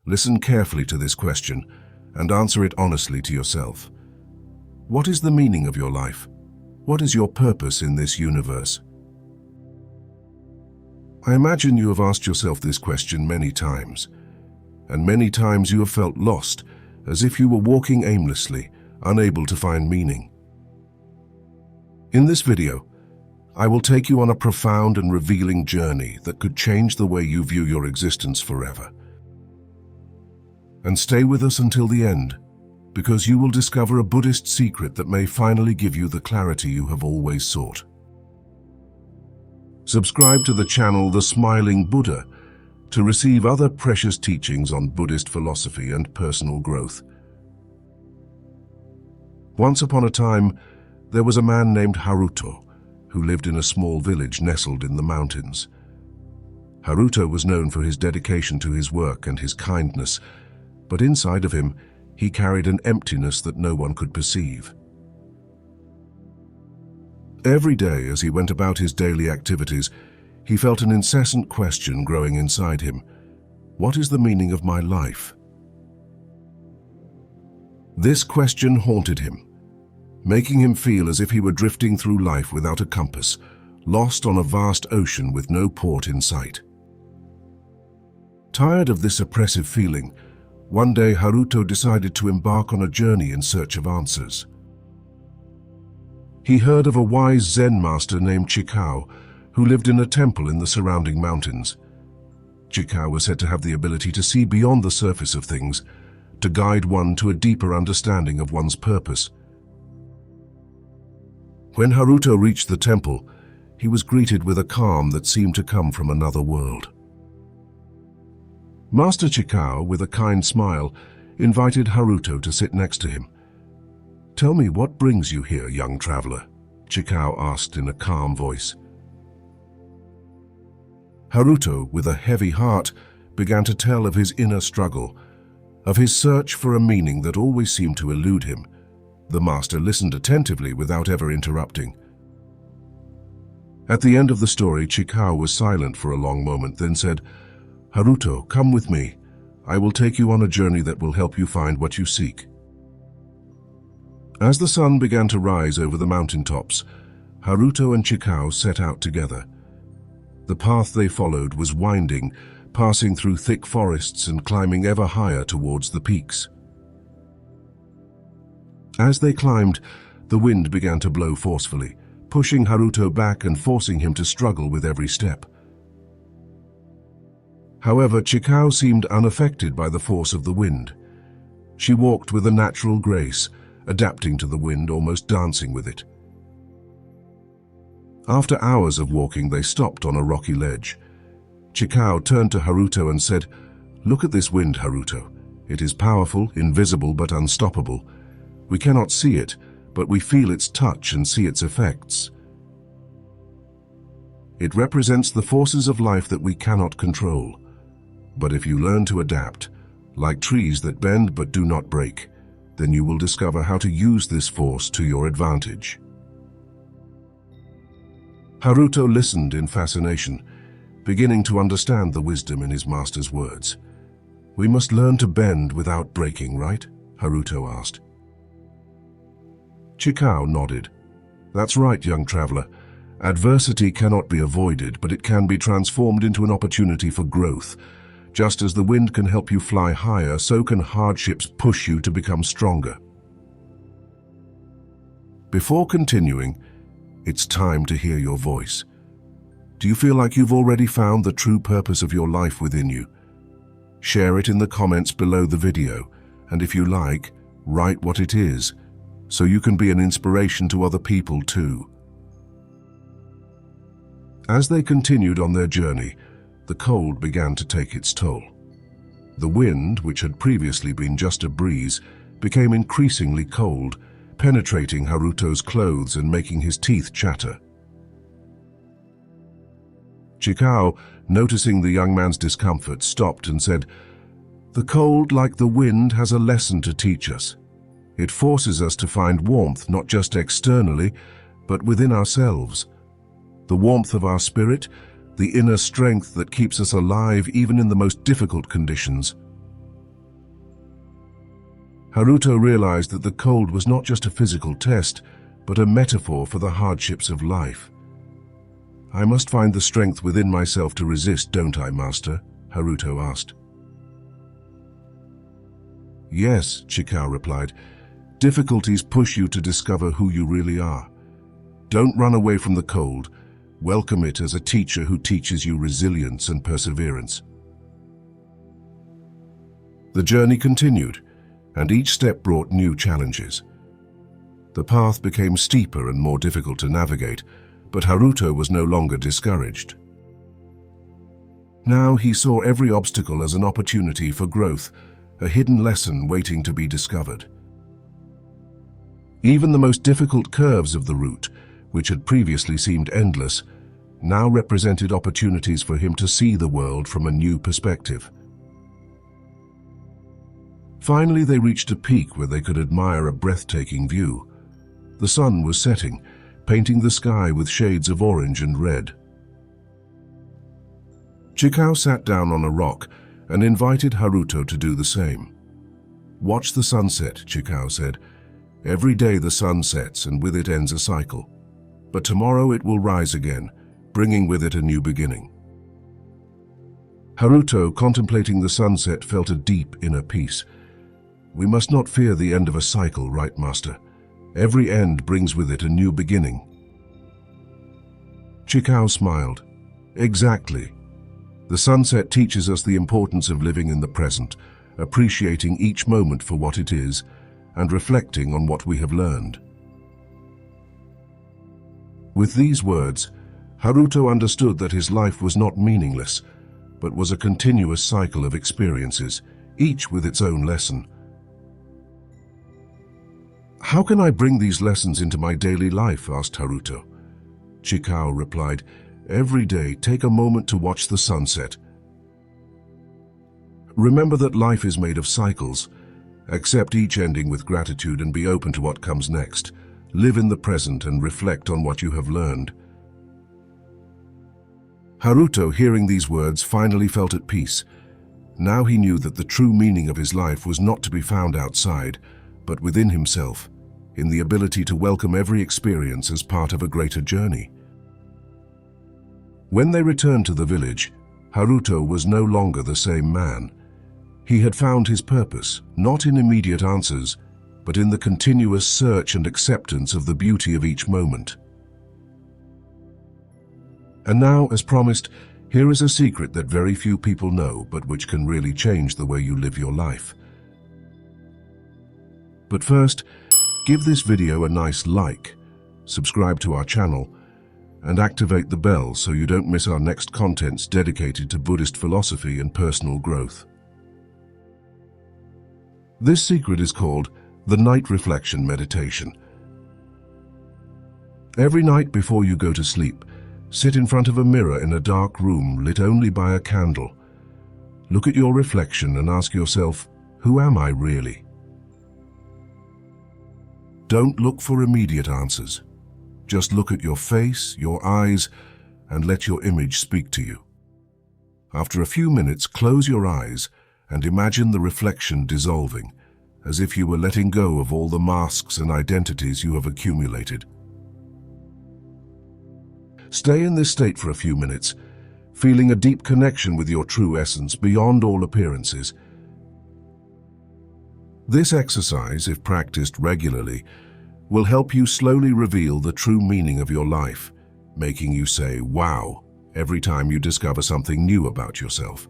Listen carefully to this question and answer it honestly to yourself. What is the meaning of your life? What is your purpose in this universe? I imagine you have asked yourself this question many times, and many times you have felt lost, as if you were walking aimlessly, unable to find meaning. In this video, I will take you on a profound and revealing journey that could change the way you view your existence forever. And stay with us until the end, because you will discover a Buddhist secret that may finally give you the clarity you have always sought. Subscribe to the channel The Smiling Buddha to receive other precious teachings on Buddhist philosophy and personal growth. Once upon a time, there was a man named Haruto who lived in a small village nestled in the mountains. Haruto was known for his dedication to his work and his kindness, but inside of him, he carried an emptiness that no one could perceive. Every day as he went about his daily activities, he felt an incessant question growing inside him. What is the meaning of my life? This question haunted him, making him feel as if he were drifting through life without a compass, lost on a vast ocean with no port in sight. Tired of this oppressive feeling, one day Haruto decided to embark on a journey in search of answers. He heard of a wise Zen master named Chikao, who lived in a temple in the surrounding mountains. Chikao was said to have the ability to see beyond the surface of things, to guide one to a deeper understanding of one's purpose. When Haruto reached the temple, he was greeted with a calm that seemed to come from another world. Master Chikao, with a kind smile, invited Haruto to sit next to him. "Tell me, what brings you here, young traveler?" Chikao asked in a calm voice. Haruto, with a heavy heart, began to tell of his inner struggle, of his search for a meaning that always seemed to elude him. The master listened attentively without ever interrupting. At the end of the story, Chikao was silent for a long moment, then said, "Haruto, come with me. I will take you on a journey that will help you find what you seek." As the sun began to rise over the mountaintops, Haruto and Chikao set out together. The path they followed was winding, passing through thick forests and climbing ever higher towards the peaks. As they climbed, the wind began to blow forcefully, pushing Haruto back and forcing him to struggle with every step. However, Chikao seemed unaffected by the force of the wind. She walked with a natural grace, adapting to the wind, almost dancing with it. After hours of walking, they stopped on a rocky ledge. Chikao turned to Haruto and said, "Look at this wind, Haruto. It is powerful, invisible, but unstoppable. We cannot see it, but we feel its touch and see its effects. It represents the forces of life that we cannot control. But if you learn to adapt, like trees that bend but do not break, then you will discover how to use this force to your advantage." Haruto listened in fascination, beginning to understand the wisdom in his master's words. "We must learn to bend without breaking, right?" Haruto asked. Chikao nodded. "That's right, young traveler. Adversity cannot be avoided, but it can be transformed into an opportunity for growth. Just as the wind can help you fly higher, so can hardships push you to become stronger." Before continuing, it's time to hear your voice. Do you feel like you've already found the true purpose of your life within you? Share it in the comments below the video, and if you like, write what it is, so you can be an inspiration to other people too. As they continued on their journey, the cold began to take its toll. The wind, which had previously been just a breeze, became increasingly cold, penetrating Haruto's clothes and making his teeth chatter. Chikao, noticing the young man's discomfort, stopped and said, "The cold, like the wind, has a lesson to teach us. It forces us to find warmth not just externally, but within ourselves. The warmth of our spirit, the inner strength that keeps us alive even in the most difficult conditions. Haruto realized that the cold was not just a physical test, but a metaphor for the hardships of life. "I must find the strength within myself to resist, don't I, Master?" Haruto asked. "Yes," Chikao replied. "Difficulties push you to discover who you really are. Don't run away from the cold. Welcome it as a teacher who teaches you resilience and perseverance." The journey continued, and each step brought new challenges. The path became steeper and more difficult to navigate, but Haruto was no longer discouraged. Now he saw every obstacle as an opportunity for growth, a hidden lesson waiting to be discovered. Even the most difficult curves of the route, which had previously seemed endless, now represented opportunities for him to see the world from a new perspective. Finally, they reached a peak where they could admire a breathtaking view. The sun was setting, painting the sky with shades of orange and red. Chikao sat down on a rock and invited Haruto to do the same. "Watch the sunset," Chikao said. "Every day the sun sets and with it ends a cycle. But tomorrow it will rise again, bringing with it a new beginning." Haruto, contemplating the sunset, felt a deep inner peace. "We must not fear the end of a cycle, right, Master? Every end brings with it a new beginning." Chikao smiled. "Exactly. The sunset teaches us the importance of living in the present, appreciating each moment for what it is, and reflecting on what we have learned." With these words, Haruto understood that his life was not meaningless, but was a continuous cycle of experiences, each with its own lesson. "How can I bring these lessons into my daily life?" asked Haruto. Chikao replied, "Every day take a moment to watch the sunset. Remember that life is made of cycles. Accept each ending with gratitude and be open to what comes next. Live in the present and reflect on what you have learned." Haruto, hearing these words, finally felt at peace. Now he knew that the true meaning of his life was not to be found outside, but within himself, in the ability to welcome every experience as part of a greater journey. When they returned to the village, Haruto was no longer the same man. He had found his purpose, not in immediate answers, but in the continuous search and acceptance of the beauty of each moment. And now, as promised, here is a secret that very few people know, but which can really change the way you live your life. But first, give this video a nice like, subscribe to our channel, and activate the bell so you don't miss our next contents dedicated to Buddhist philosophy and personal growth. This secret is called the Night Reflection Meditation. Every night before you go to sleep, sit in front of a mirror in a dark room lit only by a candle. Look at your reflection and ask yourself, who am I really? Don't look for immediate answers. Just look at your face, your eyes, and let your image speak to you. After a few minutes, close your eyes and imagine the reflection dissolving, as if you were letting go of all the masks and identities you have accumulated. Stay in this state for a few minutes, feeling a deep connection with your true essence beyond all appearances. This exercise, if practiced regularly, will help you slowly reveal the true meaning of your life, making you say, "Wow," every time you discover something new about yourself.